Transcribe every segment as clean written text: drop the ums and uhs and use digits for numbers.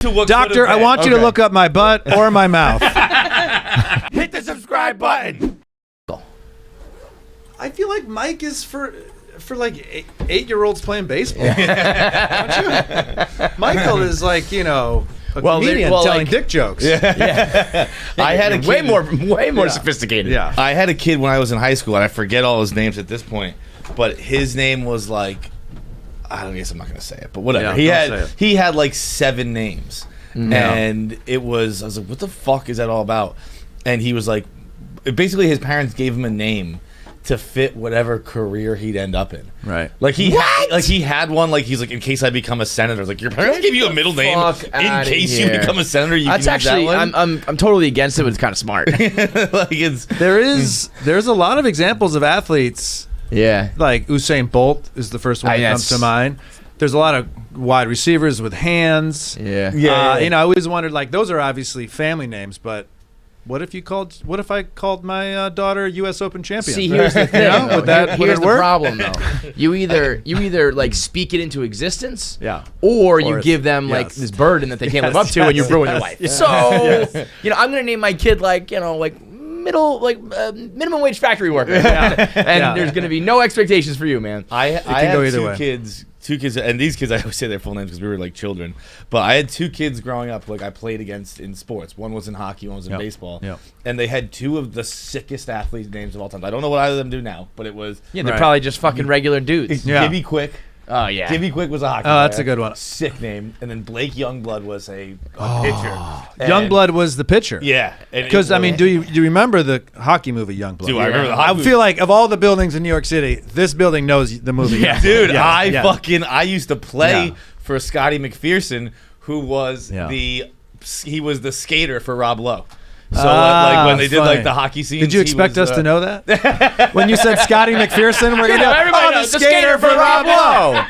Doctor, I want you to look up my butt or my mouth. Hit the subscribe button. I feel like Mike is for like 8-year-olds playing baseball. Don't you? Michael is like, you know, a comedian telling dick jokes. Yeah. I had a kid, way more sophisticated. Yeah. I had a kid when I was in high school, and I forget all his names at this point, but his name was like, I guess I'm not gonna say it, but whatever. He had like 7 names, and I was like, what the fuck is that all about? And he was like, basically his parents gave him a name to fit whatever career he'd end up in. Right. Like he had one, like he's like, in case I become a senator. It's like, your parents give you a middle name in case you become a senator. That's can actually use that one. I'm totally against it, but it's kind of smart. There's a lot of examples of athletes. Yeah. Like Usain Bolt is the first one that comes to mind. There's a lot of wide receivers with hands. Yeah. You know, I always wondered, like, those are obviously family names, but what if I called my daughter U.S. Open champion? See, here's the thing. Here's the problem, though. You either like speak it into existence, or you give them like this burden that they can't live up to, and you ruin their life. So, you know, I'm gonna name my kid like, you know, like minimum wage factory worker, and there's gonna be no expectations for you, man. I had two kids, and these kids, I always say their full names because we were like children. But I had 2 kids growing up, like I played against in sports. One was in hockey, one was in baseball, and they had 2 of the sickest athlete names of all time. I don't know what either of them do now, but it was they're probably just fucking regular dudes. Gibby Quick. Oh yeah, Gibby Quick was a hockey. Oh, that's a good one. Sick name. And then Blake Youngblood was a pitcher. Youngblood was the pitcher. Yeah, because I mean, do you remember the hockey movie Youngblood? Do I remember the hockey movie? I feel like of all the buildings in New York City, this building knows the movie. Yeah, dude, I used to play for Scotty McPherson, who was the skater for Rob Lowe. So like when they did like the hockey scenes, did you expect us to know that? When you said Scotty McPherson, we're gonna everybody knows the skater for Rob Lowe.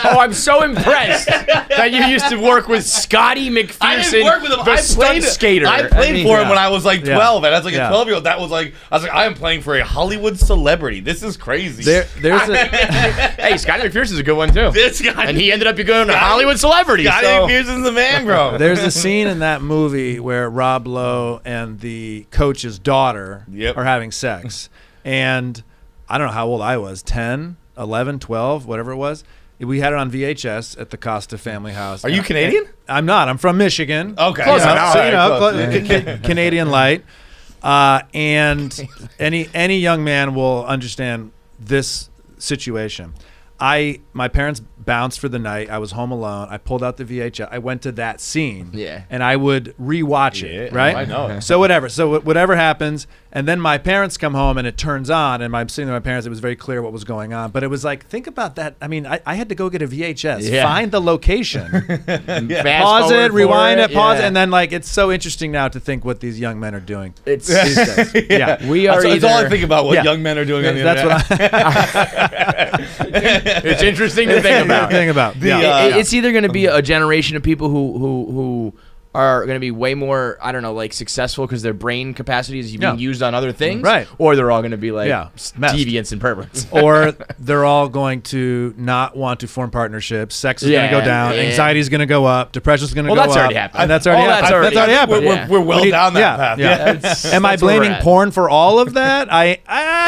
Oh, I'm so impressed that you used to work with Scotty McPherson. I didn't work with him. The stunt skater. I played for him when I was like 12, and as like a 12-year-old, that was like, I was like, I am playing for a Hollywood celebrity. This is crazy. Hey, Scotty McPherson's a good one too. And he ended up going to Hollywood celebrity. Scotty McPherson's the man, bro. There's a scene in that movie where Rob Lowe and the coach's daughter are having sex. And I don't know how old I was, 10, 11, 12, whatever it was. We had it on VHS at the Costa family house. Are you Canadian? I'm not. I'm from Michigan. Okay. Close enough. Canadian light. And any young man will understand this situation. My parents bounced for the night. I was home alone. I pulled out the VHS. I went to that scene. Yeah. And I would rewatch it, right? I know. So whatever. So whatever happens, and then my parents come home and it turns on, and I'm sitting with my parents. It was very clear what was going on. But it was like, think about that. I mean, I had to go get a VHS, find the location, pause it, rewind it, pause it, and then like it's so interesting now to think what these young men are doing. It's these days. We are. That's all I think about. What young men are doing on the internet. That's what it's interesting to think about. It's either going to be a generation of people who are going to be way more, I don't know, like successful because their brain capacity is being used on other things, right? Or they're all going to be like deviants and perverts, or they're all going to not want to form partnerships. Sex is going to go down, anxiety is going to go up, depression is going to go up. That's already happened. And that's already happened. We're well down that path. Am I blaming porn for all of that? I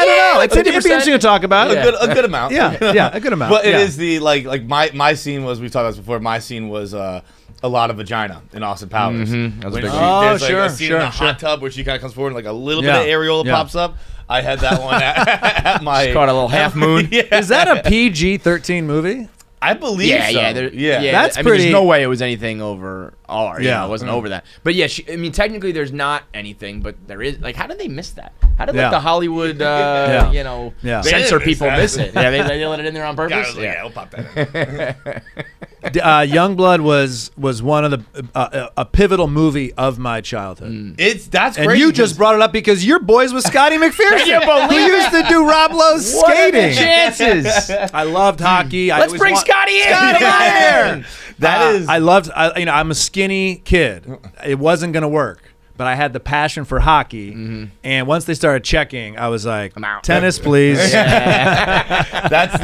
don't know. It'd be interesting to talk about. A good amount. A good amount. But it is the like my scene was, we've talked about this before. My scene was a lot of vagina in Austin Powers. Mm-hmm. There's like a scene in the hot tub where she kind of comes forward and like a little bit of areola pops up. I had that one at my. It's called a little half moon. Is that a PG-13 movie? I believe so. Yeah. That's I mean, pretty. There's no way it was anything over R. Yeah, it wasn't over that. But yeah, I mean, technically, there's not anything, but there is. Like, how did they miss that? How did like the Hollywood, censor people miss it? Yeah, they let it in there on purpose. I'll pop that in. Youngblood was one of the a pivotal movie of my childhood. That's and crazy. You just brought it up because you're boys with Scotty McPherson, who used to do Rob Lowe's skating. What are the chances? I loved hockey. Let's bring Scotty in. Scotty in. That is. I'm a skinny kid. It wasn't gonna work. but I had the passion for hockey. Mm-hmm. And once they started checking, I was like, I'm out. tennis, please. That's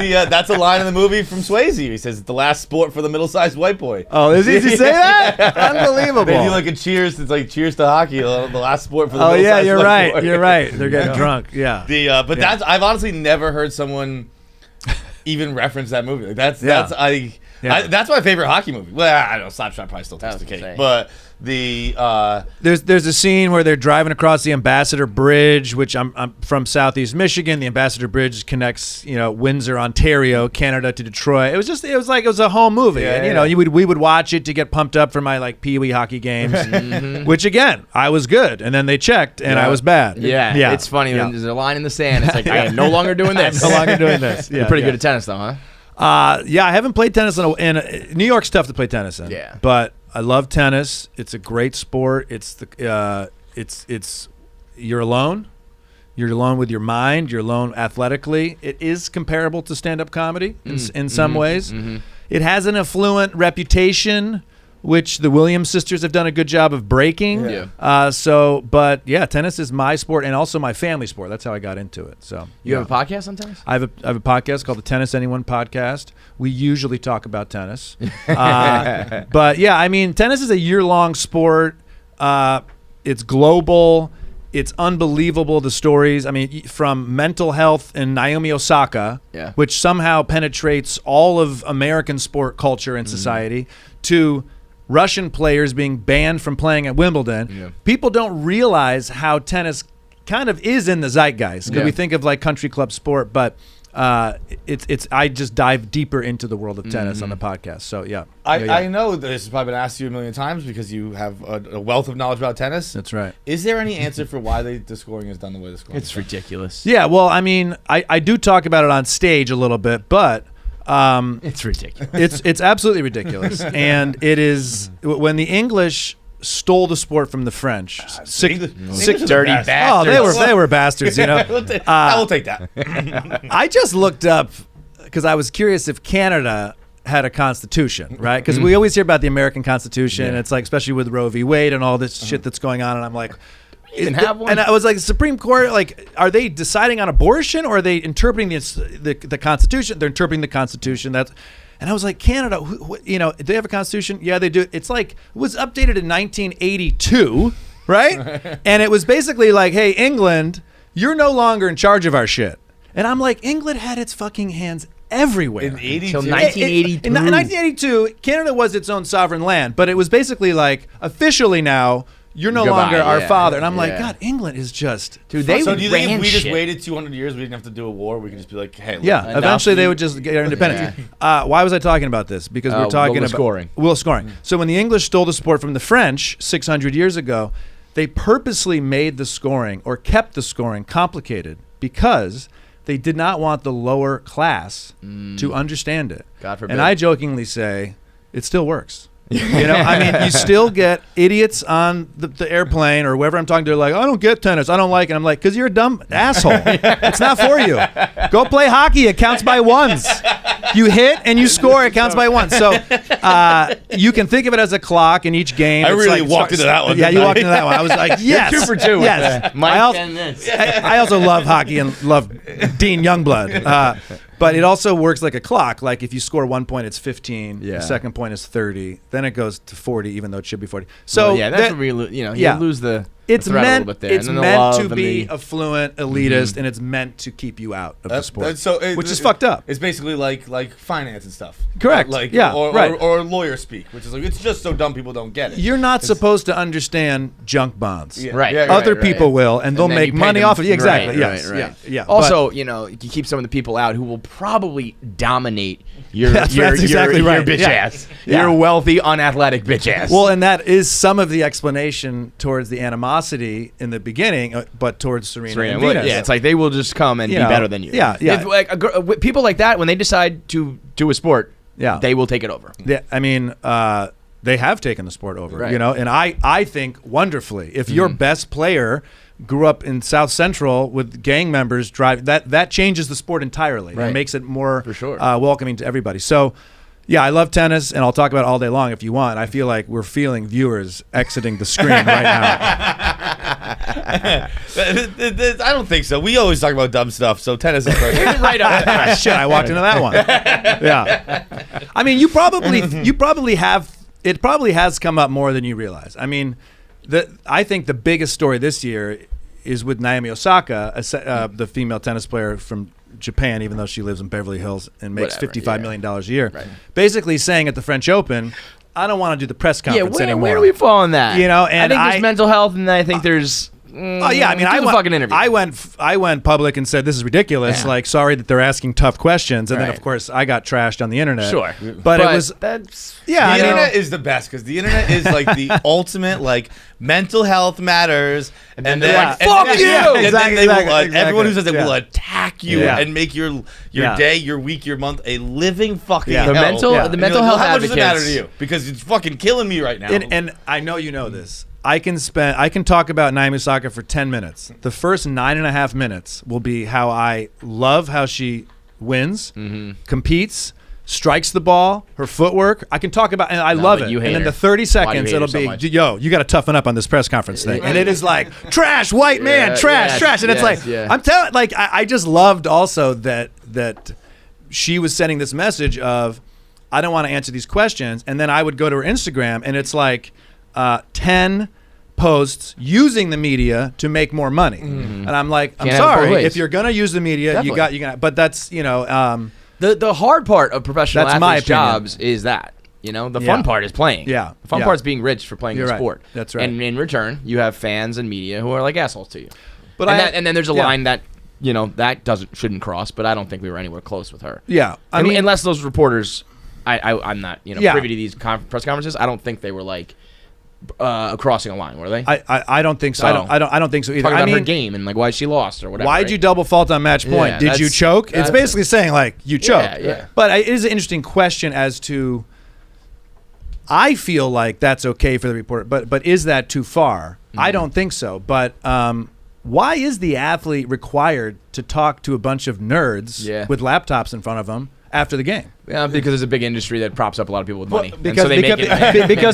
a line in the movie from Swayze. He says, "The last sport for the middle-sized white boy." Oh, is he to say that? Unbelievable. They do like a cheers. It's like cheers to hockey. The last sport for the Oh middle-sized yeah, you're white right. boy. You're right. They're getting drunk. Yeah. But that's I've honestly never heard someone even reference that movie. Like that's that's my favorite hockey movie. Well, I don't know, Slapshot probably still takes the cake, but there's a scene where they're driving across the Ambassador Bridge, which I'm from Southeast Michigan. The Ambassador Bridge connects, Windsor, Ontario, Canada to Detroit. It was a home movie, we would watch it to get pumped up for my like Pee Wee hockey games, which again I was good, and then they checked and I was bad. Yeah. It's funny when there's a line in the sand. It's like I am no longer doing this. I'm no longer doing this. You're pretty good at tennis though, huh? I haven't played tennis in New York's tough to play tennis in. Yeah. But I love tennis. It's a great sport. It's you're alone. You're alone with your mind. You're alone athletically. It is comparable to stand-up comedy in some ways. Mm-hmm. It has an affluent reputation, which the Williams sisters have done a good job of breaking. Yeah. Tennis is my sport and also my family sport. That's how I got into it. So you have a podcast on tennis? I have a podcast called the Tennis Anyone Podcast. We usually talk about tennis. But yeah, I mean, tennis is a year-long sport. It's global. It's unbelievable, the stories. I mean, from mental health and Naomi Osaka, which somehow penetrates all of American sport culture and society, to Russian players being banned from playing at Wimbledon. Yeah. People don't realize how tennis kind of is in the zeitgeist because we think of like country club sport, but it's I just dive deeper into the world of tennis on the podcast. So I know this has probably been asked you a million times because you have a wealth of knowledge about tennis. That's right. Is there any answer for why the scoring is done the way the scoring? It's ridiculous. Yeah, well, I mean, I do talk about it on stage a little bit, but it's ridiculous. It's absolutely ridiculous, and it is when the English stole the sport from the French. Sick dirty bastards. Oh, they were bastards. I will take that. I just looked up because I was curious if Canada had a constitution, right? Because we always hear about the American Constitution. And it's like, especially with Roe v. Wade and all this shit that's going on, and I'm like. Have one? And I was like, the Supreme Court, like, are they deciding on abortion or are they interpreting the Constitution? They're interpreting the Constitution. And I was like, Canada, do they have a Constitution? Yeah, they do. It's like, it was updated in 1982, right? And it was basically like, hey, England, you're no longer in charge of our shit. And I'm like, England had its fucking hands everywhere. In 82? Until 1982. In 1982, Canada was its own sovereign land, but it was basically like, officially now, you're no longer our father. And I'm like, God, England is just... Dude, they so do you think if we just shit. waited 200 years, we didn't have to do a war? We could just be like, hey, yeah, eventually they would just get their independence. Why was I talking about this? Because we're talking about... scoring. Scoring. So when the English stole the sport from the French 600 years ago, they purposely made the scoring or kept the scoring complicated because they did not want the lower class to understand it. God forbid. And I jokingly say, it still works. I mean, you still get idiots on the airplane or wherever I'm talking to. They're like, I don't get tennis. I don't like it. I'm like, because you're a dumb asshole. It's not for you. Go play hockey. It counts by ones. You hit and you score. It counts by ones. So you can think of it as a clock in each game. I really walked into that one. Yeah, you walked into that one. I was like, yes. You're 2 for 2. Yes. I also love hockey and love Dean Youngblood. But it also works like a clock. Like if you score 1 point, it's 15. The second point is 30. Then it goes to 40, even though it should be 40. So that's where you lose the thread a little bit there. It's meant to be affluent, elitist, and it's meant to keep you out of the sport, which is fucked up. It's basically like finance and stuff. Correct. Or lawyer speak, which is like it's just so dumb people don't get it. You're not supposed to understand junk bonds. Right. People will, and they'll make money off of it. Exactly. Right. Also, you keep some of the people out who will probably dominate your bitch ass. Your wealthy, unathletic bitch ass. Well, and that is some of the explanation towards the animosity in the beginning, but towards Serena and Venus. Yeah, it's like they will just come and be better than you. Yeah. If, people like that, when they decide to do a sport, they will take it over. Yeah, I mean, they have taken the sport over, and I think wonderfully. If your best player grew up in South Central with gang members that changes the sport entirely. It makes it more welcoming to everybody. So, yeah, I love tennis, and I'll talk about it all day long if you want. I feel like we're feeling viewers exiting the screen right now. I don't think so. We always talk about dumb stuff, so tennis is perfect. Right on. Shit, I walked into that one. Yeah. I mean, you probably have. It probably has come up more than you realize. I mean, I think the biggest story this year is with Naomi Osaka, the female tennis player from Japan, even though she lives in Beverly Hills and makes $55 million a year. Right. Basically saying at the French Open, I don't want to do the press conference anymore. Where do we fall on that? You know, and I think there's mental health, and I think there's. Oh yeah, I mean, I went public and said this is ridiculous. Yeah. Like, sorry that they're asking tough questions, and then of course I got trashed on the internet. Sure, but it was the internet is the best because the internet is like the ultimate like mental health matters, and then they're like fuck you. Exactly. Everyone who says it will attack you and make your day, your week, your month a living fucking hell. The mental health. How much does it matter to you? Because it's fucking killing me right now. And I know you know this. I can talk about Naomi Osaka for 10 minutes. The first 9.5 minutes will be how I love how she wins, competes, strikes the ball, her footwork. I can talk about, and I love it. And then the 30 seconds, it'll be, yo, you got to toughen up on this press conference thing. And it is like, trash, white man, trash. And it's like, I'm telling, like, I just loved also that she was sending this message of, I don't want to answer these questions. And then I would go to her Instagram, and it's like 10 posts using the media to make more money. And I'm like, I'm sorry, if you're gonna use the media, you got, but that's, you know, the hard part of professional athletes' jobs is that, you know, the fun part is playing. Yeah. The fun part is being rich for playing the sport. That's right. And in return, you have fans and media who are like assholes to you. But and then there's a line that, you know, that shouldn't cross, but I don't think we were anywhere close with her. Yeah. I mean, unless those reporters, I'm not, you know, privy to these press conferences, I don't think they were like, crossing a line, were they? I don't think so. I don't think so either. Talking about her game and like why she lost or whatever. Why'd you double fault on match point? Did you choke? It's basically saying like you choked. Yeah. But it is an interesting question as to. I feel like that's okay for the reporter, but is that too far? I don't think so. But why is the athlete required to talk to a bunch of nerds with laptops in front of them after the game? Yeah, because there's a big industry that props up a lot of people with money. Because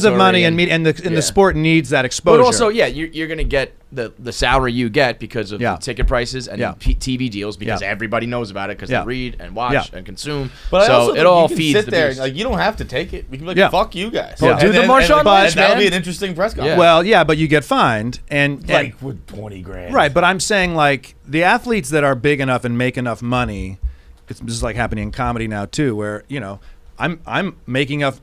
of money and the sport needs that exposure. But also, you're going to get the salary you get because of the ticket prices and TV deals because everybody knows about it because they read and watch and consume. But so it all feeds sit the there. beast. Like, you don't have to take it. We can be like, fuck you guys. Do the Marshawn Lynch, that'll be an interesting press conference. Well, but you get fined and like with 20 grand. Right, but I'm saying like the athletes that are big enough and make enough money. This is like happening in comedy now too, where, you know, I'm making up.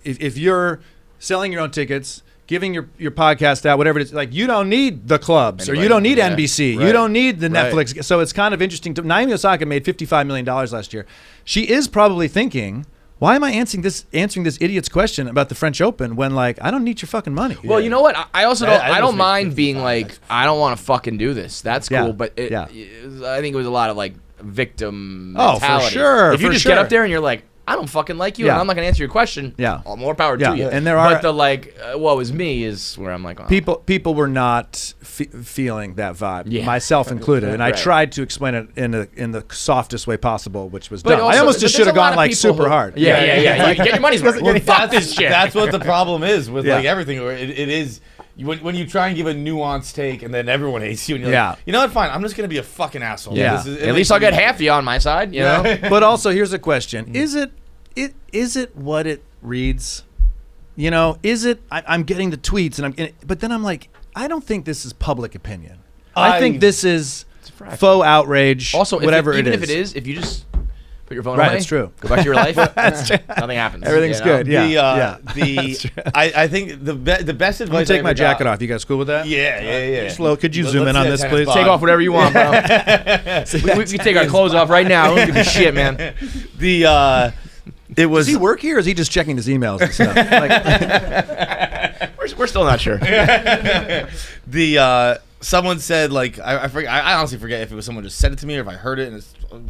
If you're selling your own tickets, giving your podcast out, whatever it is, like you don't need the clubs or you don't need NBC, you don't need the Netflix. So it's kind of interesting. Naomi Osaka made $55 million last year. She is probably thinking, why am I answering this idiot's question about the French Open when like I don't need your fucking money? Well, you know what? I also don't mind being like I don't want to fucking do this. That's cool, but I think it was a lot of like victim mentality. Oh, for sure. If you just get up there and you're like, I don't fucking like you, and I'm not gonna answer your question. All more power to you. And there are, but the like, what was me is where I'm like, people were not feeling that vibe, myself included, and I tried to explain it in the softest way possible, which was dumb. I almost just should have gone like super hard. Yeah. Get your money's worth. Well, that's what the problem is with like everything. It is. When you try and give a nuanced take and then everyone hates you and you're like, you know what, fine, I'm just going to be a fucking asshole. Yeah. At least I'll get half of you on my side, you know? But also, here's a question. Is it what it reads? You know, is it, I'm getting the tweets, but then I'm like, I don't think this is public opinion. I think this is faux outrage, also, whatever it is. Even if it is, if you just put your phone away. That's true. Go back to your life. That's true. Nothing happens. Everything's good. I think the best advice. I'm gonna take my jacket off. You guys cool with that? Yeah. Slow. Could you zoom in on this, please? Take off whatever you want, bro. we can take our clothes off right now. Don't give a shit, man. Does he work here, or is he just checking his emails and stuff? We're still not sure. Someone said, like, I forget, I honestly forget if it was someone just said it to me or if I heard it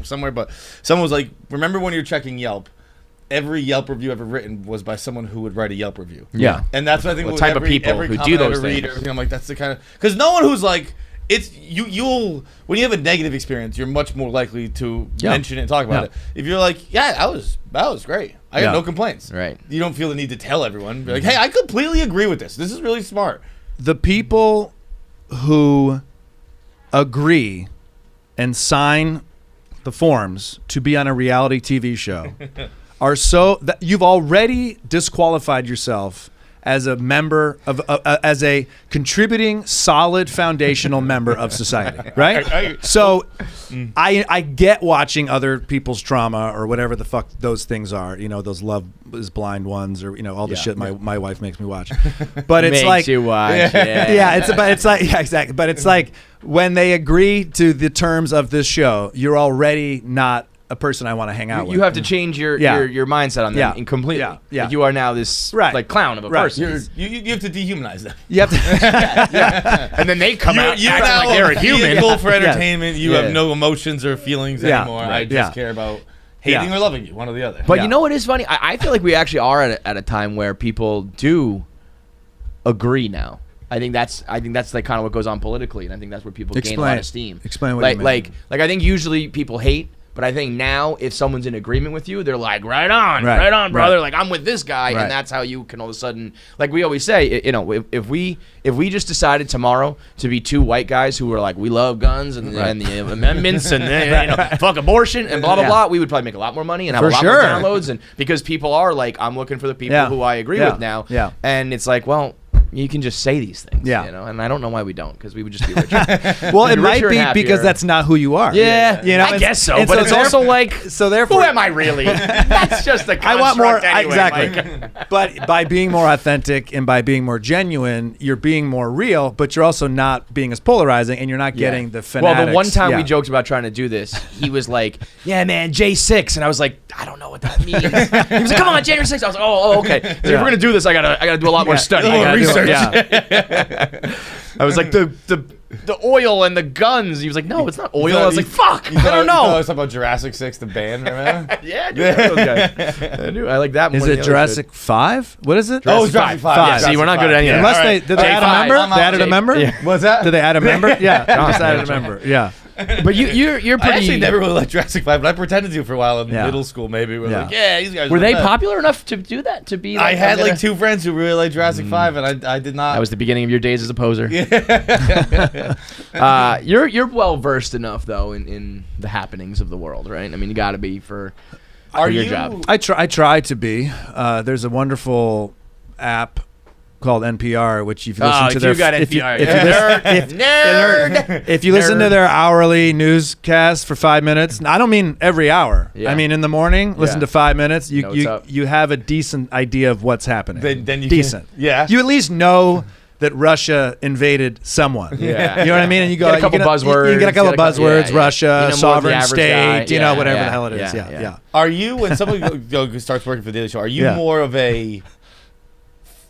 somewhere, but someone was like, remember when you're checking Yelp, every Yelp review ever written was by someone who would write a Yelp review. Yeah. And that's what I think the type of people who do those things. I'm like, that's the kind of, because no one who's like, it's you'll when you have a negative experience, you're much more likely to mention it and talk about it. If you're like, that was great, I got no complaints. Right. You don't feel the need to tell everyone. Be like, hey, I completely agree with this. This is really smart. The people who agree and sign the forms to be on a reality TV show are so that you've already disqualified yourself as a member of as a contributing solid foundational member of society, right? So I get watching other people's trauma or whatever the fuck those things are, those Love is Blind ones or all the shit my wife makes me watch. But it's makes you watch. Exactly. But it's like when they agree to the terms of this show, you're already not a person I want to hang out with. You have to change your mindset on them and completely. Yeah. Like you are now this like clown of a person. You have to dehumanize them. You have to and then they come out you're acting now like they're a human. Vehicle for entertainment. You have no emotions or feelings anymore. I just care about hating or loving you, one or the other. But you know what is funny? I feel like we actually are at a time where people do agree now. I think that's like kind of what goes on politically, and I think that's where people gain a lot of steam. Explain what you mean. Like I think usually people hate. But I think now, if someone's in agreement with you, they're like, right on, brother. Like, I'm with this guy, and that's how you can all of a sudden, like we always say, if we just decided tomorrow to be two white guys who were like, we love guns and the amendments and fuck abortion and blah blah blah, we would probably make a lot more money and have a lot more downloads, and because people are like, I'm looking for the people who I agree with now, and it's like, well. You can just say these things, and I don't know why we don't, because we would just be richer. Well, it might be because that's not who you are. Yeah, I guess so. But it's also like, so therefore, who am I really? That's just a construct. I want more anyway, exactly. But by being more authentic and by being more genuine, you're being more real. But you're also not being as polarizing, and you're not getting the fanatics. Well, the one time we joked about trying to do this, he was like, "Yeah, man, J6," and I was like, "I don't know what that means." He was like, "Come on, January 6th." I was like, "Oh, okay." So if we're gonna do this, I gotta do a lot more study. I gotta research. I was like the oil and the guns. He was like, no, it's not oil. I was like, fuck, I don't know. It's about Jurassic 6, the band, remember? Yeah, I do. I like that one. Is it Jurassic 5? What is it? Oh, Jurassic 5. See, we're not good at any of that. Unless did they add a member? They added a member? What's that? Did they add a member? Yeah, just added a member. Yeah. But you're pretty. I actually never really liked Jurassic 5, but I pretended to for a while in middle school. Maybe we're like, these guys were they popular enough to do that? To be? Like, I had like two friends who really liked Jurassic 5, and I did not. That was the beginning of your days as a poser. You're well versed enough though in the happenings of the world, right? I mean, you got to be for your job. I try to be. There's a wonderful app called NPR, which if you listen to their if you listen to their hourly newscast for 5 minutes, I don't mean every hour. I mean in the morning, listen to 5 minutes. You have a decent idea of what's happening. Then you decent. You at least know that Russia invaded someone. Yeah. You know what I mean? And you go get a couple buzzwords. You get a couple buzzwords. Russia, sovereign state. Guy. Whatever the hell it is. Yeah. Are you, when someone starts working for the Daily Show, are you more of a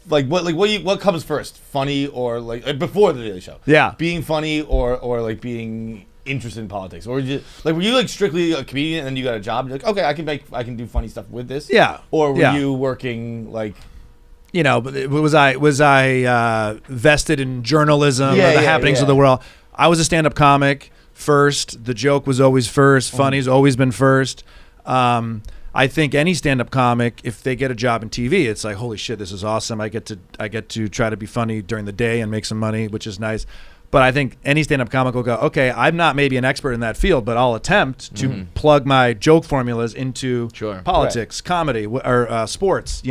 what comes first, funny or like before the Daily Show? Yeah, being funny or like being interested in politics, or were you like strictly a comedian and then you got a job? You're like, okay, I can do funny stuff with this. Yeah, or were you working like? Was I vested in journalism or the happenings of the world? I was a stand-up comic first. The joke was always first. Funny's always been first. I think any stand-up comic, if they get a job in TV, it's like, holy shit, this is awesome. I get to try to be funny during the day and make some money, which is nice. But I think any stand-up comic will go, okay, I'm not maybe an expert in that field, but I'll attempt to plug my joke formulas into politics, comedy, or sports.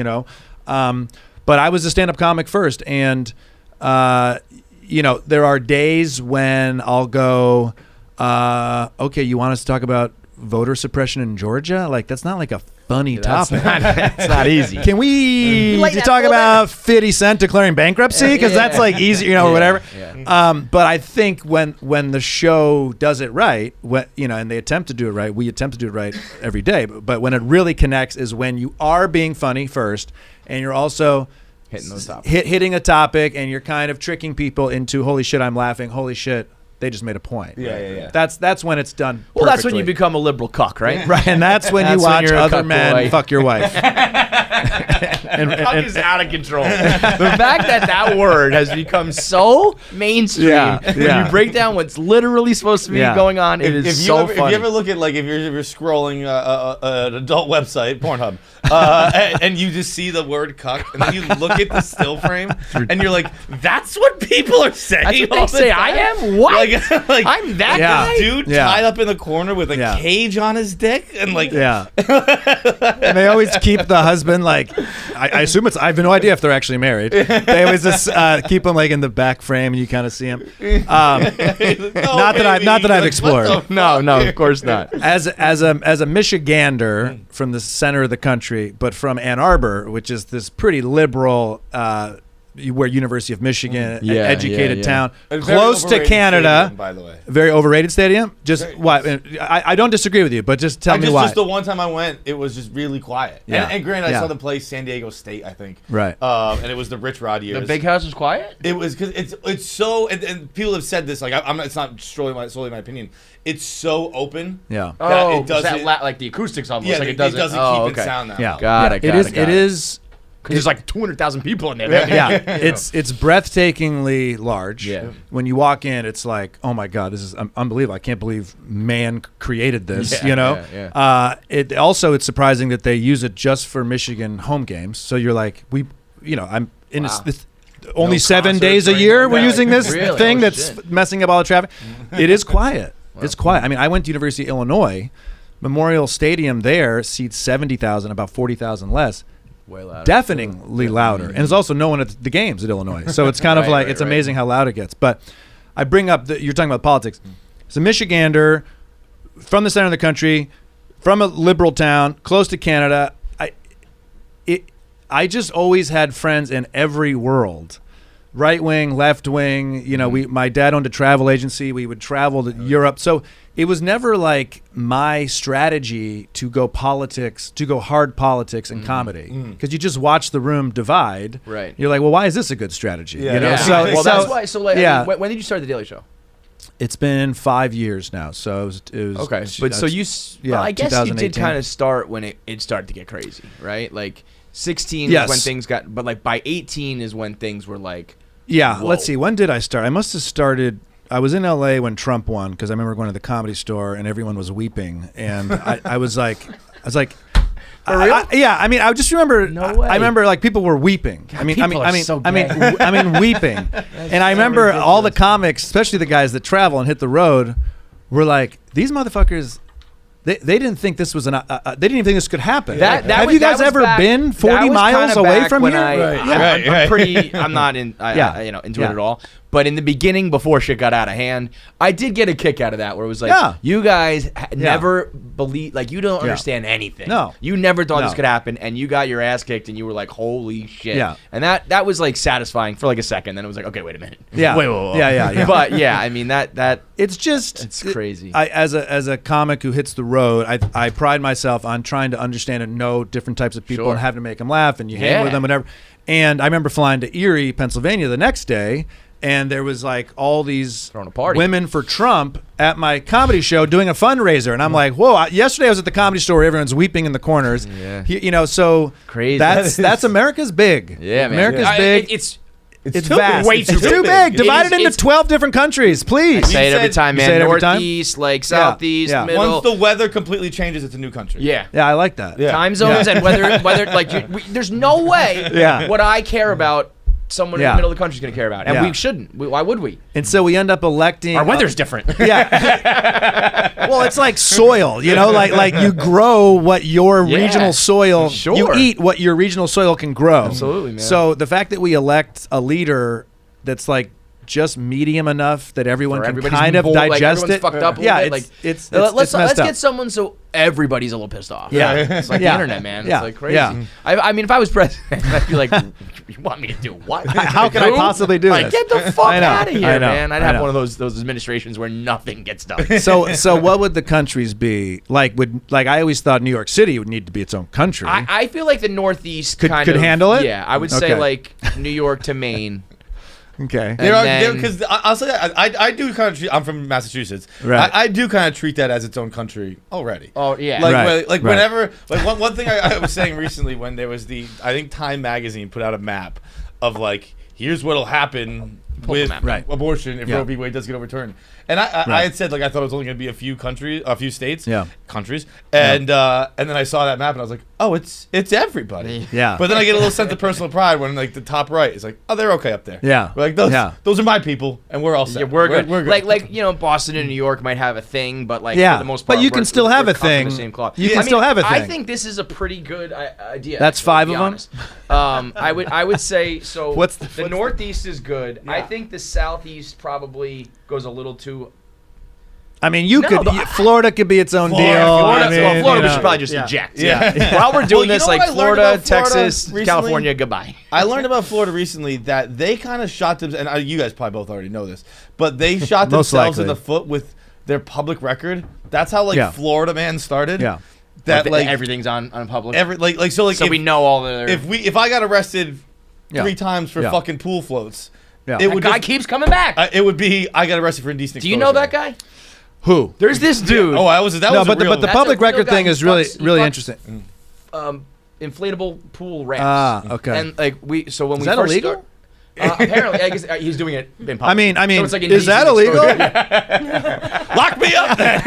But I was a stand-up comic first, and there are days when I'll go, okay, you want us to talk about voter suppression in Georgia? Like, that's not like a funny topic. It's not easy. Can we talk about 50 Cent declaring bankruptcy? Because that's like easy, or whatever. Yeah. But I think when the show does it right, and they attempt to do it right, we attempt to do it right every day. But when it really connects is when you are being funny first, and you're also hitting those topics. Hitting a topic, and you're kind of tricking people into, holy shit, I'm laughing. Holy shit, they just made a point. Yeah. That's when it's done. Well, that's when you become a liberal cuck, right? Right, and that's when you watch other men fuck your wife. Cuck is out of control. The fact that word has become so mainstream when you break down what's literally supposed to be going on, it is so funny. If you ever look at, like, if you're scrolling an adult website, Pornhub, and you just see the word cuck, and then you look at the still frame, and you're like, that's what people are saying. That's what they say. I am what? Like I'm that guy? Dude tied up in the corner with a cage on his dick, and like, and they always keep the husband, like, I assume I have no idea if they're actually married. They always just keep him like in the back frame, and you kind of see him. Not that I've explored. No, of course not. As a Michigander from the center of the country, but from Ann Arbor, which is this pretty liberal, where University of Michigan, educated town, close to Canada. Stadium, by the way, very overrated stadium. Just why? I don't disagree with you, but just tell me why. Just the one time I went, it was just really quiet. Yeah. And granted, I saw them play San Diego State, I think. Right. And it was the Rich Rod years. The big house was quiet. It was because it's so, and people have said this. Like, it's not solely my opinion. It's so open. Yeah. It doesn't like the acoustics almost. Yeah, like it doesn't keep it sound that. Yeah. Got it. It is. Because there's like 200,000 people in there. It's breathtakingly large. Yeah. When you walk in, it's like, oh my God, this is unbelievable. I can't believe man created this. It's surprising that they use it just for Michigan home games. So you're like, I'm in this. Only 7 days a year we're using this thing that's messing up all the traffic. It is quiet. It's quiet. I mean, I went to University of Illinois. Memorial Stadium there seats 70,000, about 40,000 less. Way louder. Deafeningly louder. And there's also no one at the games at Illinois. So it's kind of like, it's amazing how loud it gets. But I bring up, you're talking about politics. It's a Michigander from the center of the country, from a liberal town, close to Canada. I just always had friends in every world. Right wing, left wing, my dad owned a travel agency. We would travel to Europe. So it was never like my strategy to go hard politics and comedy. Because you just watch the room divide. Right. You're like, well, why is this a good strategy? That's why. So when did you start the Daily Show? It's been 5 years now. So it was okay. But so I guess you did kind of start when it started to get crazy, right? Like 16 is when things got, but like by 18 is when things were like, whoa. Let's see. When did I start? I must have started. I was in LA when Trump won because I remember going to the Comedy Store and everyone was weeping, and I was like, for real? I just remember. No way. I remember like people were weeping. God, I mean weeping, and I remember ridiculous. All the comics, especially the guys that travel and hit the road, were like, these motherfuckers. They didn't think this was they didn't even think this could happen. Have you guys ever been 40 miles away from here? I'm not into it at all. But in the beginning, before shit got out of hand, I did get a kick out of that, where it was like, you guys never believe, like, you don't understand anything. No. You never thought this could happen, and you got your ass kicked, and you were like, holy shit. Yeah. And that was like satisfying for like a second. Then it was like, okay, wait a minute. Yeah. Whoa. Yeah. But yeah, I mean that it's crazy. As a comic who hits the road, I pride myself on trying to understand and know different types of people and having to make them laugh, and you hang with them, whatever. And I remember flying to Erie, Pennsylvania the next day. And there was like all these women for Trump at my comedy show doing a fundraiser. And I'm like, whoa, yesterday I was at the Comedy Store. Everyone's weeping in the corners. Yeah. So crazy. That's America's big. Yeah, man. America's big. It's vast. Way too big. Divide it into 12 different countries, please. I say it every time, man. Northeast, like Southeast, middle. Once the weather completely changes, it's a new country. Yeah, I like that. Yeah. Time zones and weather. Like, there's no way what I care about, someone in the middle of the country is going to care about. And we shouldn't. Why would we? And so we end up electing. Our weather's different. Yeah. Well, it's like soil, like you grow what your regional soil, you eat what your regional soil can grow. Absolutely, man. So the fact that we elect a leader that's like just medium enough that everyone can kind of digest it. Fucked up a little bit. Like, it's let's get someone so everybody's a little pissed off. Yeah. It's like the internet, man. Yeah. It's like crazy. Yeah. I mean, if I was president, I'd be like, you want me to do what? How can I possibly do this? Get the fuck out of here, man. I'd have one of those administrations where nothing gets done. So what would the countries be? Like I always thought New York City would need to be its own country. I feel like the Northeast could handle it? Yeah, I would say like New York to Maine. Okay. Because I'll say that I do kind of. I'm from Massachusetts. Right. I do kind of treat that as its own country already. Oh yeah. Whenever one thing I was saying recently when there was I think Time Magazine put out a map of like here's what'll happen with abortion if Roe v. Wade does get overturned. And I had said like I thought it was only going to be a few states, countries, and then I saw that map and I was like, oh, it's everybody. Yeah. But then I get a little sense of personal pride when like the top right is like, oh, they're okay up there. Yeah. We're like those are my people, and we're all set. Yeah, we're good. Like Boston and New York might have a thing, but like for the most part, but you can still have a thing. You can still have a thing. I think this is a pretty good idea. That's actually, 5 of them. I would say so. The Northeast is good. Yeah. I think the Southeast probably goes a little too. I mean, Florida could be its own deal. Florida we should probably just eject. Yeah. While we're doing this, like Florida, Texas, recently? California, goodbye. I learned about Florida recently that they kind of shot them, and you guys probably both already know this, but they shot themselves in the foot with their public record. That's how Florida Man started. Yeah. That everything's on public. So we know all the. If I got arrested 3 times for fucking pool floats, guy keeps coming back. It would be I got arrested for indecent exposure. Do you know that guy? Who? There's this dude. But the public record thing is really interesting. Inflatable pool ramps. Okay. And when we is first that illegal? Apparently, I guess he's doing it in public. I mean, so it's like is that illegal? Lock me up then.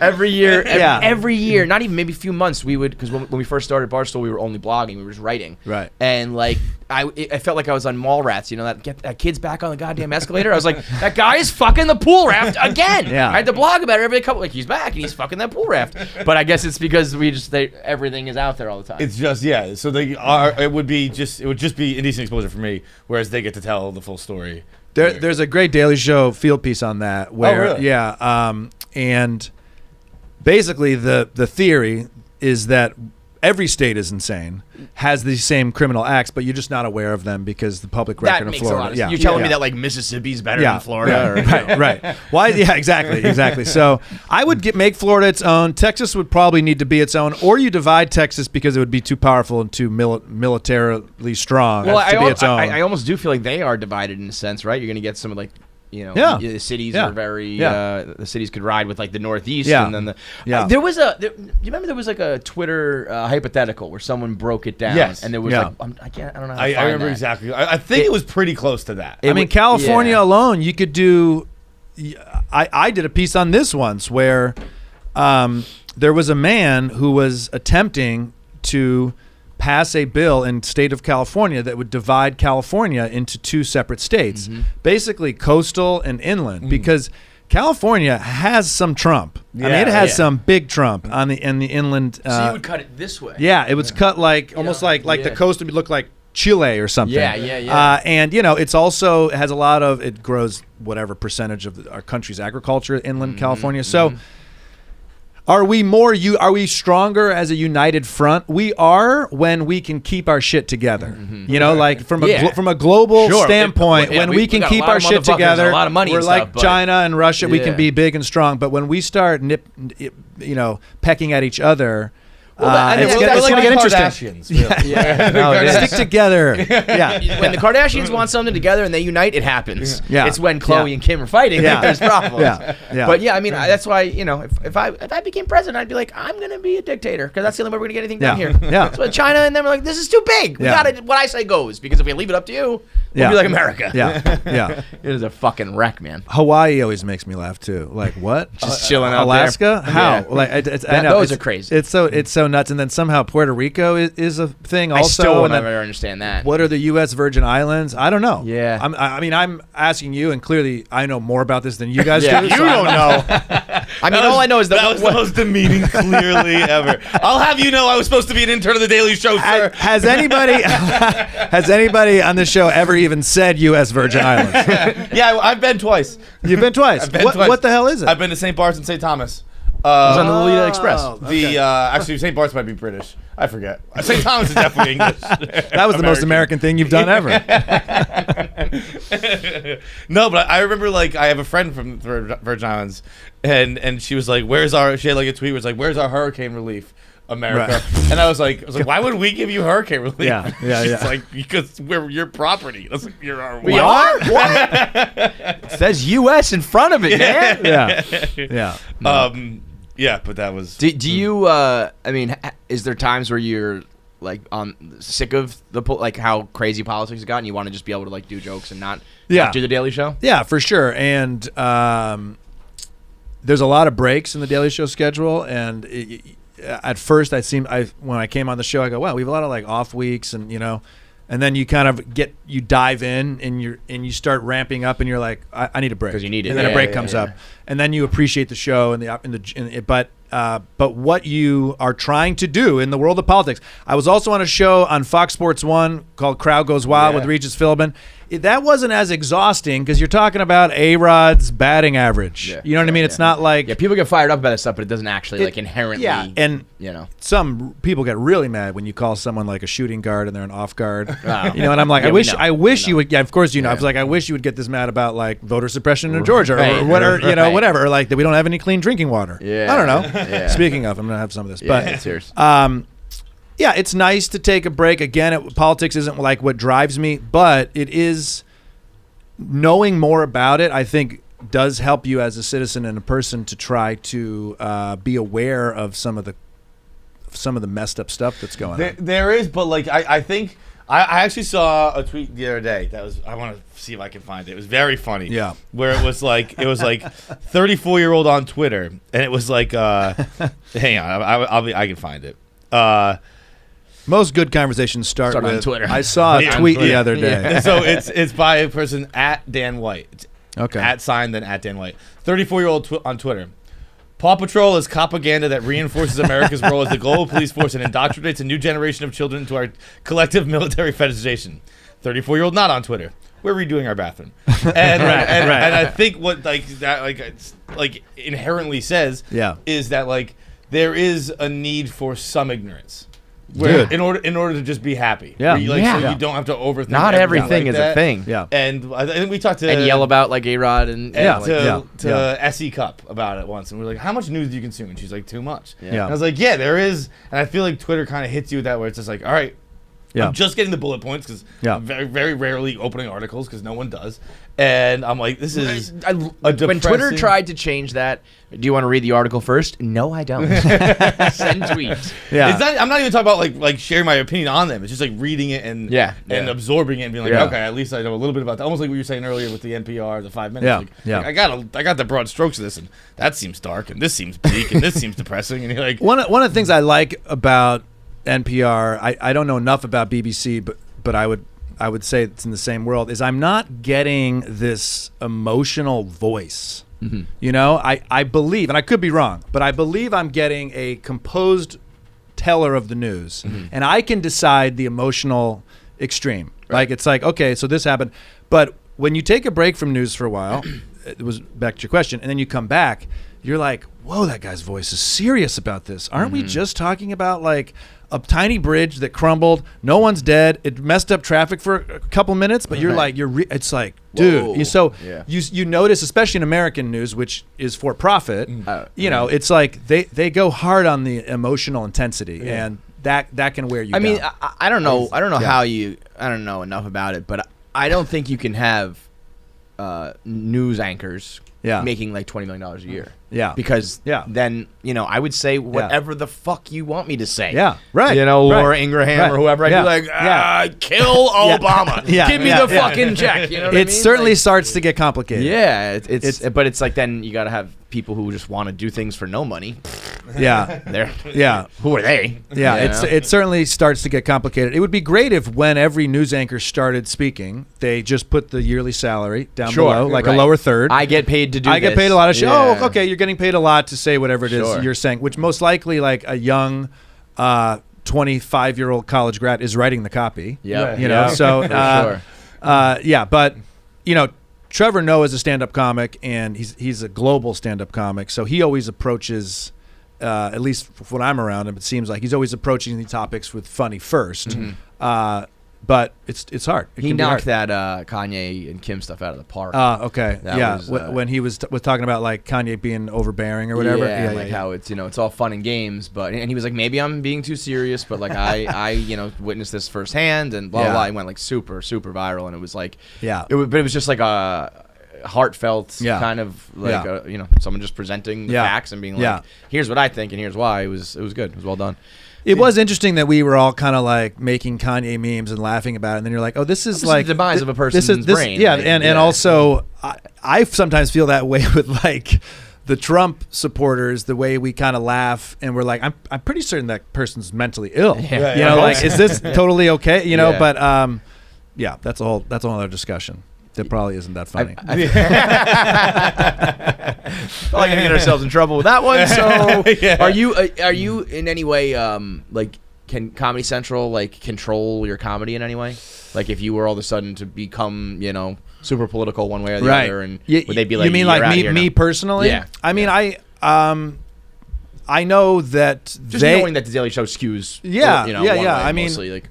Every year, not even maybe a few months, we would, because when we first started Barstool, we were only blogging, we were just writing. Right. And like, I felt like I was on Mallrats, that kid's back on the goddamn escalator. I was like, that guy is fucking the pool raft again. Yeah. I had to blog about it every couple, he's back and he's fucking that pool raft. But I guess it's because everything is out there all the time. It's just, so it would just be indecent exposure for me, whereas they get to tell the full story. There's a great Daily Show field piece on that where, really? And basically the theory is that every state is insane, has these same criminal acts, but you're just not aware of them because the public record in Florida. A lot of sense. You're telling me that like Mississippi's better than Florida. Right. Why? Yeah, exactly. So I would make Florida its own. Texas would probably need to be its own, or you divide Texas because it would be too powerful and too militarily strong to be its own. I almost do feel like they are divided in a sense, right? You're going to get some of the cities are very. The cities could ride with like the Northeast, and then there was you remember there was like a Twitter hypothetical where someone broke it down, and there was I don't know. How to I remember exactly. I think it was pretty close to that. California alone, you could do. I did a piece on this once where there was a man who was attempting to pass a bill in state of California that would divide California into 2 separate states, basically coastal and inland, because California has some Trump. It has some big Trump in the inland. So you would cut it this way. Yeah, it was cut like almost like the coast would look like Chile or something. Yeah. And it's also has a lot of, it grows whatever percentage of our country's agriculture, inland California. So. Are we stronger as a united front? We are when we can keep our shit together. Like from a global standpoint, when we can keep our shit together, a lot of money we're like China and Russia. We can be big and strong. But when we start pecking at each other, it's going to get interesting. Stick together. When the Kardashians want something together and they unite, it happens. It's when Khloe and Kim are fighting that there's problems. But that's why if I became president, I'd be like, I'm going to be a dictator because that's the only way we're going to get anything done here. So China and them are like, this is too big. We got to what I say goes, because if we leave it up to you, we'll be like America. It is a fucking wreck, man. Hawaii always makes me laugh too. Like what? Just chilling out Alaska? there. How? Like I know those are crazy. It's so nuts, and then somehow Puerto Rico is a thing also. I still will never understand that. What are the U.S. Virgin Islands? I don't know. Yeah. I'm asking you, and clearly I know more about this than you guys do. You don't know. All I know is that was the most demeaning clearly ever. I'll have you know I was supposed to be an intern of the Daily Show, sir. Has anybody on the show ever even said U.S. Virgin Islands? Yeah, I've been twice. You've been twice. What the hell is it? I've been to St. Bart's and St. Thomas. It was on the Lolita Express. Okay. Actually, St. Bart's might be British. I forget. St. Thomas is definitely English. That was the most American thing you've done ever. No, but I remember I have a friend from the Virgin Islands, and she was like, she had a tweet where it's like, where's our hurricane relief? America. Right. And I was like, why would we give you hurricane relief? Yeah. It's like, because we're your property. That's like, you're our we are? What? It says U.S. in front of it, man. Yeah. Yeah, but that was. Do you? I mean, is there times where you're like sick of like how crazy politics has gotten? You want to just be able to like do jokes and not do the Daily Show? Yeah, for sure. And there's a lot of breaks in the Daily Show schedule, and at first when I came on the show, I go, wow, we have a lot of like off weeks, and and then you kind of you dive in and you start ramping up, and you're like, I need a break, because you need it, and then a break comes up, and then you appreciate the show but what you are trying to do in the world of politics. I was also on a show on Fox Sports 1 called Crowd Goes Wild with Regis Philbin. That wasn't as exhausting because you're talking about A-Rod's batting average. Yeah. You know what I mean? It's not like... Yeah, people get fired up about that stuff, but it doesn't actually like inherently... Yeah, and some people get really mad when you call someone like a shooting guard and they're an off guard. Wow. And I'm like, I wish you would... Yeah, of course I was like, I wish you would get this mad about like voter suppression in Georgia or whatever, whatever. Or like that we don't have any clean drinking water. Yeah. I don't know. Yeah. Speaking of, I'm going to have some of this. But serious. Yeah, it's nice to take a break. Again, politics isn't like what drives me, but it is knowing more about it, I think, does help you as a citizen and a person to try to be aware of some of the messed up stuff that's going on. There is, but like I think I actually saw a tweet the other day that was, I want to see if I can find it. It was very funny. Yeah. Where it was like 34-year-old on Twitter, and it was like hang on, I can find it. Most good conversations start with on Twitter. I saw a tweet the other day. Yeah. So it's by a person at Dan White. It's okay. then at Dan White. 34-year-old on Twitter. Paw Patrol is propaganda that reinforces America's role as the global police force and indoctrinates a new generation of children into our collective military fetishization. 34-year-old not on Twitter. We're redoing our bathroom. And I think what like that like inherently says is that like there is a need for some ignorance. Where in order to just be happy. Yeah. So you don't have to overthink. Not everything is a thing. Yeah. And I think we talked to and yell about like A-Rod and SE Cup about it once, and we're like, how much news do you consume? And she's like, too much. Yeah. And I was like, yeah, there is. And I feel like Twitter kind of hits you with that, where it's just like, all right, I'm just getting the bullet points because I'm very, very rarely opening articles because no one does. And I'm like, this is when Twitter tried to change that. Do you want to read the article first? No, I don't. Send tweets. Yeah, I'm not even talking about like sharing my opinion on them. It's just like reading it and absorbing it and being like, okay, at least I know a little bit about that. Almost like what you were saying earlier with the NPR, the 5 minutes. Like, I got the broad strokes of this, and that seems dark, and this seems bleak, and this seems depressing, and you're like, one of the things I like about NPR, I don't know enough about BBC, but I would say it's in the same world, is I'm not getting this emotional voice. Mm-hmm. I believe, and I could be wrong, but I believe I'm getting a composed teller of the news, and I can decide the emotional extreme. Right. Like it's like, okay, so this happened, but when you take a break from news for a while, it was back to your question, and then you come back, you're like, whoa, that guy's voice is serious about this. Aren't we just talking about like a tiny bridge that crumbled, no one's dead, it messed up traffic for a couple minutes, but you're like, it's like, dude. You notice, especially in American news, which is for profit, it's like they go hard on the emotional intensity, and that can wear you down. I mean, I don't know how you, I don't know enough about it, but I don't think you can have news anchors making like $20 million a year. Yeah. Because then, I would say whatever the fuck you want me to say. Yeah. Right. Laura Ingraham or whoever. I'd be like, kill Obama. Give me the fucking check. You know what I mean? It certainly starts to get complicated. Yeah. But it's like then you got to have people who just want to do things for no money. Yeah. Who are they? Yeah. It certainly starts to get complicated. It would be great if when every news anchor started speaking, they just put the yearly salary down below, like a lower third. I get paid to do I get paid a lot of shit. Oh, okay. You're getting paid a lot to say whatever it is you're saying, which most likely like a young 25-year-old college grad is writing the copy. So but Trevor Noah is a stand-up comic, and he's a global stand-up comic, so he always approaches, at least when I'm around him, it seems like he's always approaching the topics with funny first. but it's hard. He knocked that Kanye and Kim stuff out of the park. Okay. That was, when he was talking about like Kanye being overbearing or whatever. How it's it's all fun and games, and he was like, maybe I'm being too serious, but like I witnessed this firsthand and blah blah. He went like super viral, and it was like but it was just like a heartfelt kind of like someone just presenting the facts and being like, here's what I think and here's why. It was good. It was well done. It was interesting that we were all kind of like making Kanye memes and laughing about it, and then you're like, oh, this is like the demise of a person's brain. Yeah, and also I sometimes feel that way with like the Trump supporters, the way we kind of laugh and we're like, I'm pretty certain that person's mentally ill. Like, is this totally okay? But that's a whole other discussion. That probably isn't that funny. Probably gonna get ourselves in trouble with that one. So, are you in any way like, can Comedy Central like control your comedy in any way? Like, if you were all of a sudden to become super political one way or the other, and would they be like, you mean like me personally? Yeah. I mean, I know that just knowing that the Daily Show skews. I mean, mostly, like,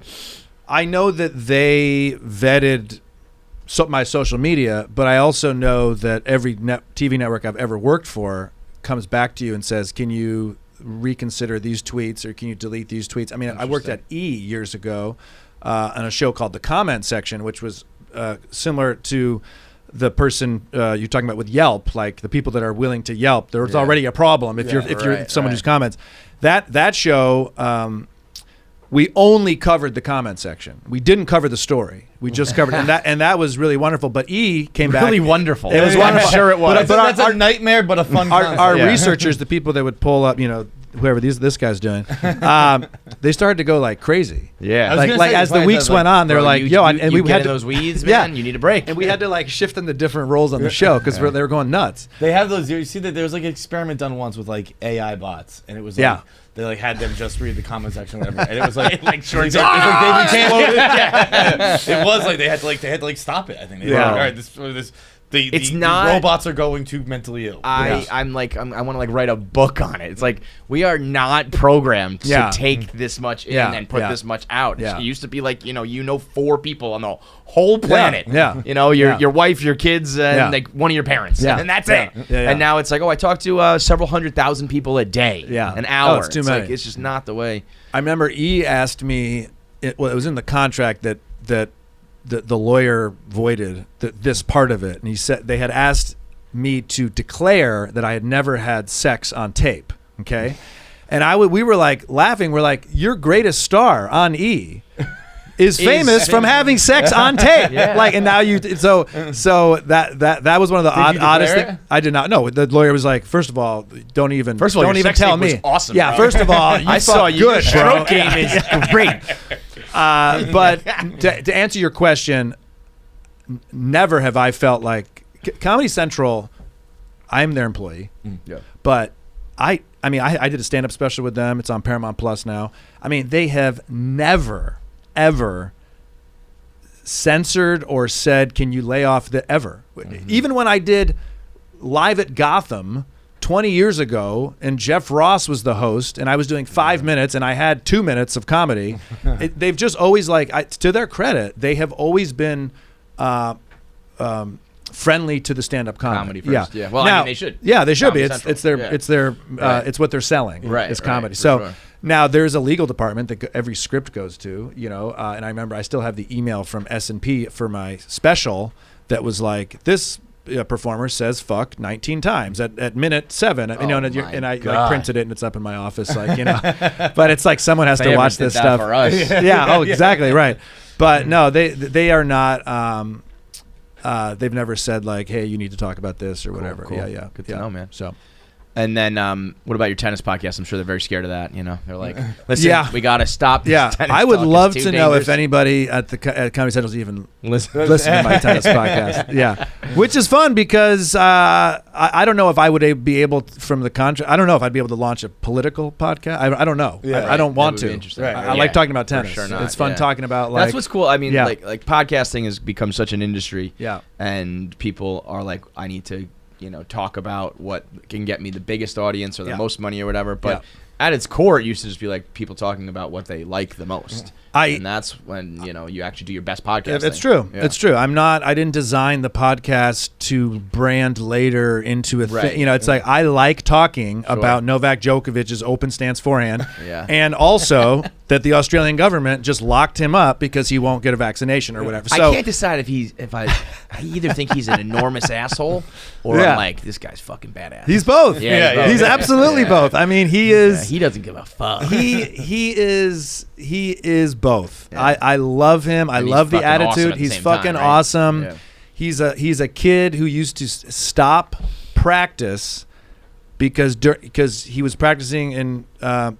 I know that they vetted my social media, but I also know that every TV network I've ever worked for comes back to you and says, can you reconsider these tweets or can you delete these tweets? I mean, I worked at E! years ago on a show called The Comment Section, which was similar to the person you're talking about with Yelp, like the people that are willing to Yelp. There's already a problem if you're someone who's comments. That show, we only covered the comment section. We didn't cover the story. We just covered and that was really wonderful. But E! came back. Really wonderful. It was wonderful. I'm sure it was. But that's a nightmare, but a fun concept. Our researchers, the people that would pull up, whoever this guy's doing, they started to go like crazy. Yeah. Like as the weeks went on, they're like, and we had those weeds, man. You need a break. And we had to like shift them to different roles on the show because they were going nuts. They have those. You see that there was like an experiment done once with like AI bots, and it was like, they like had them just read the comment section, or whatever, and it was like short. It was like they had to stop it. I think. They were like, all right, the robots are going too mentally ill. I want to like write a book on it. It's like, we are not programmed to take this much in and put this much out. It used to be like 4 people on the whole planet. Your wife, your kids, and like one of your parents, and that's it. And now it's like, I talk to several 100,000 people a day, an hour. It's too many. Like, it's just not the way. I remember E! asked me. It was in the contract that the lawyer voided this part of it, and he said they had asked me to declare that I had never had sex on tape. Okay, and we were like laughing. We're like, your greatest star on E! is famous from having sex on tape. Like, and now so that was one of the oddest things. I did not know. The lawyer was like, first of all, don't even tell me. Awesome. Yeah. Bro. First of all, I saw you. Your stroke game is great. But to answer your question, never have I felt like Comedy Central. I'm their employee, but I did a stand-up special with them. It's on Paramount Plus now. I mean, they have never, ever censored or said, "Can you lay off the ever?" Even when I did Live at Gotham 20 years ago, and Jeff Ross was the host, and I was doing 5 minutes, and I had 2 minutes of comedy. They've just always to their credit, they have always been friendly to the stand-up comedy first. Yeah. Well, now, I mean, they should. Yeah, they should Comedy be. Central. It's it's what they're selling. Right. It's comedy. Right, So sure. now there's a legal department that every script goes to. And I remember I still have the email from S&P for my special that was like, this performer says fuck 19 times at minute 7. And I like printed it, and it's up in my office, But it's like someone has to watch this stuff for us. Yeah. Oh, exactly right. But no, they are not. They've never said like, hey, you need to talk about this or whatever. Cool. Yeah. Good to know, man. So. And then, what about your tennis podcast? I'm sure they're very scared of that. They're like, listen, we got to stop this tennis I would talk. love It's to too know dangerous. if anybody at Comedy Central is even listen to my tennis podcast. Yeah, which is fun because I don't know if I would be able from the contract. I don't know if I'd be able to launch a political podcast. I don't know. I don't want to. I like talking about tennis. For sure not. It's fun talking about like. That's what's cool. I mean, like podcasting has become such an industry. Yeah, and people are like, I need to talk about what can get me the biggest audience or the most money or whatever. But at its core, it used to just be like people talking about what they like the most. And that's when, you actually do your best podcast. It's true. Yeah. It's true. I didn't design the podcast to brand later into a thing. It's like I like talking about Novak Djokovic's open stance forehand. And also that the Australian government just locked him up because he won't get a vaccination or whatever. So I can't decide if I either think he's an enormous asshole or I'm like, this guy's fucking badass. He's both. He's absolutely both. I mean, he is. He doesn't give a fuck. He is both. I love him. I love the attitude. Awesome he's fucking awesome. Yeah. He's a kid who used to stop practice because he was practicing in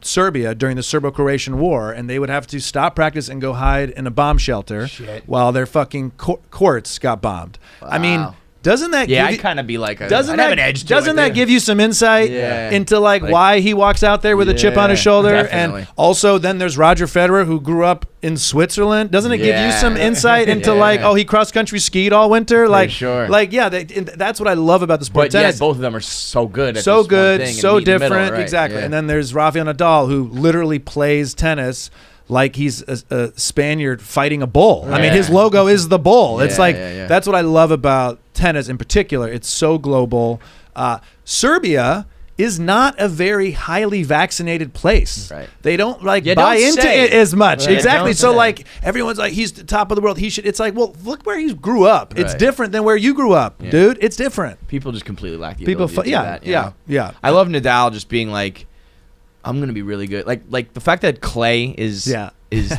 Serbia during the Serbo-Croatian War, and they would have to stop practice and go hide in a bomb shelter while their fucking courts got bombed. Wow. I mean, doesn't that I'd kind of be like doesn't that give you some insight into like why he walks out there with a chip on his shoulder? Definitely. And also then there's Roger Federer, who grew up in Switzerland. Doesn't it give you some insight into he cross country skied all winter? That's what I love about the sport. Tennis. Both of them are so good. So good, so different. Exactly. And then there's Rafael Nadal, who literally plays tennis like he's a Spaniard fighting a bull. I mean, his logo is the bull. It's that's what I love about tennis in particular. It's so global. Serbia is not a very highly vaccinated place. Right. They don't buy into it as much. Right. Exactly. So everyone's like, he's the top of the world. He should. It's like, well, look where he grew up. Right. It's different than where you grew up, dude. It's different. People just completely lack the ability to do that. Yeah. I love Nadal just being like, I'm gonna be really good. Like the fact that clay is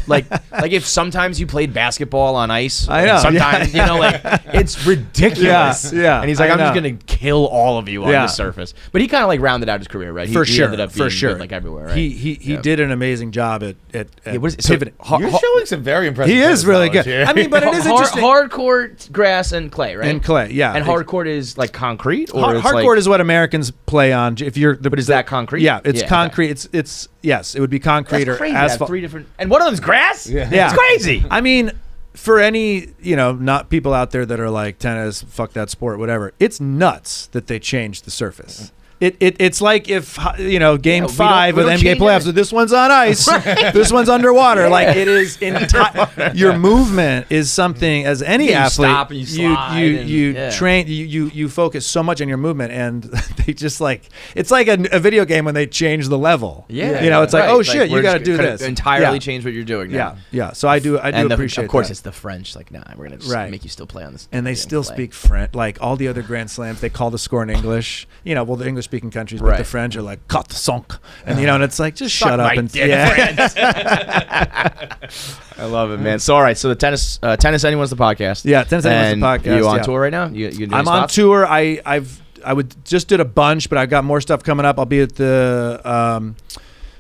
like if sometimes you played basketball on ice. I know. Sometimes it's ridiculous. Yeah. And he's like, I'm just gonna kill all of you on the surface. But he kind of rounded out his career, right? He ended up being good, everywhere. Right? He did an amazing job at pivoting. You're showing some very impressive. He is really good. Here. I mean, but it is interesting. Hard court, grass, and clay, right? And clay, yeah. And hard court is like concrete, or hard court is what Americans play on. If you're, but is that concrete? Yeah, it's concrete. It's yes, it would be concrete or asphalt. 3 different, and one of them's grass. Yeah, it's crazy. I mean, for any not people out there that are like tennis, fuck that sport, whatever. It's nuts that they changed the surface. It's like if game 5 with NBA playoffs. So this one's on ice, this one's underwater. Like it is your movement is something as any athlete. Stop and you slide train. You focus so much on your movement, and they just it's like a video game when they change the level. It's like oh shit, you got to do this. Entirely change what you're doing. Now. Yeah. So I do appreciate. Of course, that. It's the French. Like we're gonna just make you still play on this. And they still speak French. Like all the other Grand Slams, they call the score in English. Well, the English-speaking countries, but the French are like "cut the sonk," and and it's like just shut up and I love it, man. So all right, so the tennis anyone's the podcast. Yeah, tennis anyone's the podcast. You on tour right now? I'm on tour. I just did a bunch, but I've got more stuff coming up. I'll be at the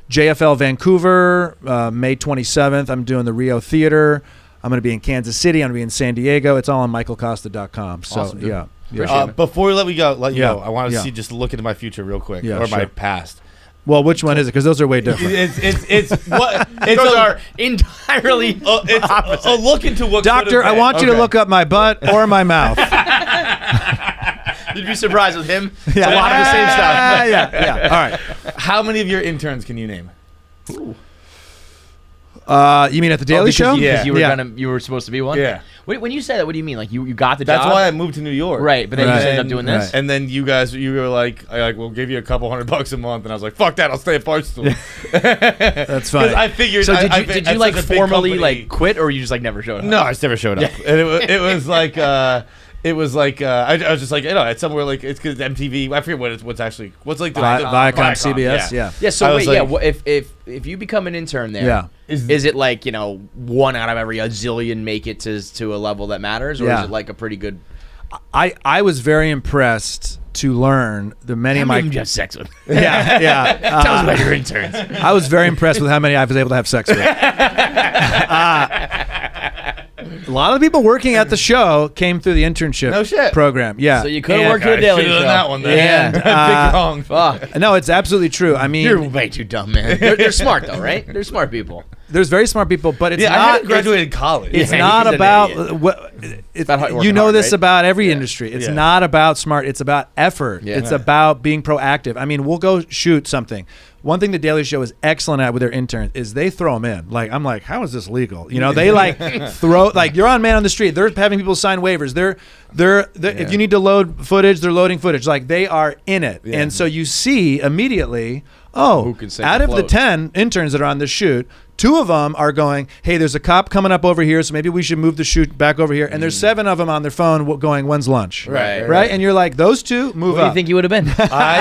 JFL Vancouver May 27th. I'm doing the Rio Theater. I'm going to be in Kansas City. I'm going to be in San Diego. It's all on michaelcosta.com. So awesome, dude. Yeah. Before we let you go, I want to see just look into my future real quick my past. Well, which one is it? Because those are way different. Those are entirely opposite. A look into what. Doctor, I want you to look up my butt or my mouth. You'd be surprised with him. It's a lot of the same stuff. Yeah. All right. How many of your interns can you name? Ooh. You mean at the Daily Show? Because you were supposed to be one? Yeah. When you say that, what do you mean? Like you got the job? That's why I moved to New York. Right, but then you just ended up doing this? And then you were like, we'll give you a couple $100 a month. And I was like, fuck that, I'll stay at Barstool. That's funny. I figured. So did you like formally quit, or you just like never showed up? No, I just never showed up. And it was like... I was just like, it's somewhere like it's because MTV. I forget what's like Viacom, CBS. Yeah. So if you become an intern there, is it like 1 out of every a zillion make it to a level that matters, or is it like a pretty good? I was very impressed to learn the many of my you have sex with. Yeah. Tell us about your interns. I was very impressed with how many I was able to have sex with. A lot of the people working at the show came through the internship program. Yeah. So you could have worked at the Daily Show. That one then. Big wrong. Fuck. No, it's absolutely true. I mean, you're way too dumb, man. They're smart though, right? They're smart people. There's very smart people, but it's I not. hadn't graduated college. It's not about what. You know this about every industry. It's not about smart. It's about effort. It's about being proactive. I mean, we'll go shoot something. One thing the Daily Show is excellent at with their interns is they throw them in. Like, I'm like, how is this legal? You know, they like throw, like, you're on Man on the Street. They're having people sign waivers. They're if you need to load footage, they're loading footage. Like, they are in it. Yeah. And so you see immediately, out of the 10 interns that are on this shoot, 2 of them are going, hey, there's a cop coming up over here, so maybe we should move the shoot back over here. And there's 7 of them on their phone going, when's lunch? Right? And you're like, those 2, move up. What do you think you would have been?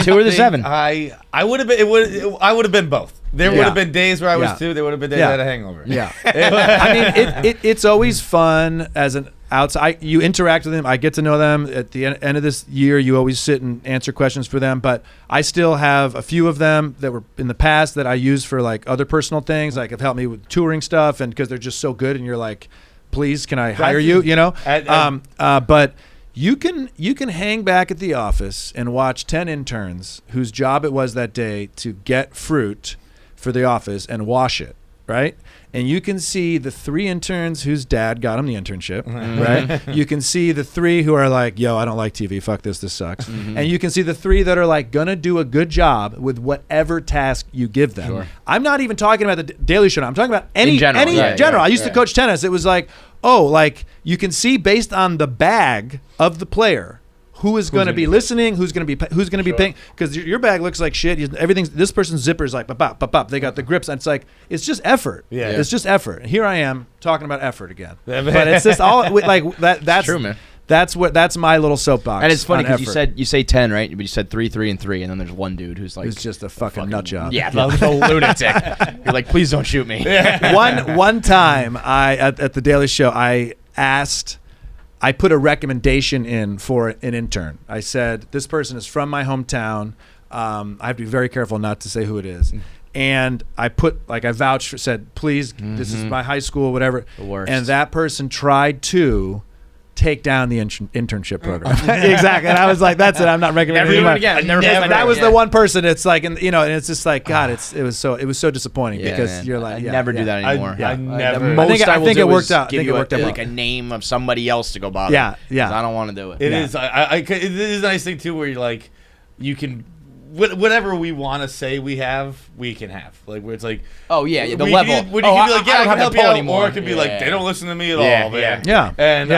2 or the 7? I would have been. I would have been both. There would have been days where I was 2. There would have been days I had a hangover. Yeah. I mean, it's always fun as an outside. You interact with them. I get to know them. At the end of this year, you always sit and answer questions for them. But I still have a few of them that were in the past that I use for like other personal things, like have helped me with touring stuff, and because they're just so good, and you're like, please, can I hire you? You know. But you can hang back at the office and watch 10 interns whose job it was that day to get fruit for the office and wash it, right? And you can see the 3 interns whose dad got them the internship, right? You can see the 3 who are like, yo, I don't like TV. Fuck this. This sucks. And you can see the 3 that are like gonna do a good job with whatever task you give them. Sure. I'm not even talking about the Daily Show. I'm talking about any general. I used to coach tennis. It was like, like you can see based on the bag of the player who is going to be listening, who's going to be paying, because your bag looks like shit. Everything's, this person's zipper is like bop, bop, bop. They got the grips, and it's like, it's just effort. It's just effort. And here I am talking about effort again, but it's just all like that. That's true, man. That's my little soapbox. And it's funny because you say 10, right? But you said 3, 3, and 3, and then there's one dude who's like, who's just a fucking nut job. Yeah, the lunatic. You're like, please don't shoot me. One time, at the Daily Show, I put a recommendation in for an intern. I said, this person is from my hometown. I have to be very careful not to say who it is. And I vouched for, said, please, this is my high school, whatever. The worst. And that person tried to take down the internship program. Exactly. And I was like, that's it. I'm not recommending it again. That was the one person. It's like, and it's just like, God, it was so disappointing because you're like, I never do that anymore. I never. I think it worked out. I think it worked out. Like a name of somebody else to go bother. Yeah. I don't want to do it. It is. It is a nice thing too, where you're like, you can. Whatever we want to say we can have. Like, where it's like, the level. You can be like, I can help you out anymore. Or it can be like, they don't listen to me at all, man. Yeah. And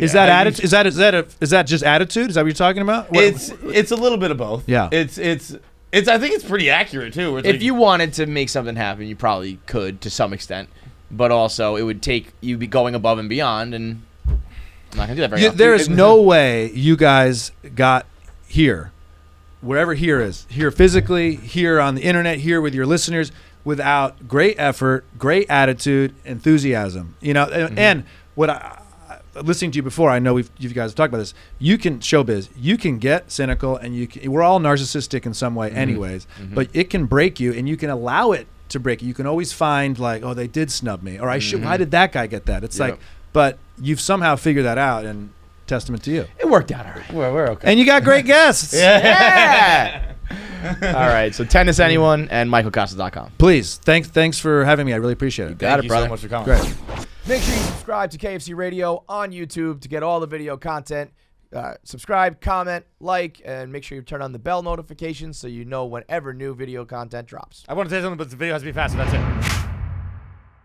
is that attitude? Is that just attitude? Is that what you're talking about? It's a little bit of both. Yeah. It's I think it's pretty accurate too. If you wanted to make something happen, you probably could to some extent, but also it would take you be going above and beyond, and I'm not gonna do that very often. There is no way you guys got here. Wherever here is, here physically, here on the internet, here with your listeners, without great effort, great attitude, enthusiasm, and what listening to you before, I know you guys have talked about this. You can showbiz, you can get cynical, and we're all narcissistic in some way, anyways. But it can break you, and you can allow it to break you. You can always find like, oh, they did snub me, or why did that guy get that? It's like, but you've somehow figured that out, and testament to you. It worked out all right. We're okay. And you got great guests. Yeah. All right. So tennis anyone and michaelkosta.com. Please. Thanks for having me. I really appreciate it. Thank you brother. so much for coming. Great. Make sure you subscribe to KFC Radio on YouTube to get all the video content. Subscribe, comment, like, and make sure you turn on the bell notifications so you know whenever new video content drops. I want to say something, but the video has to be faster. That's it.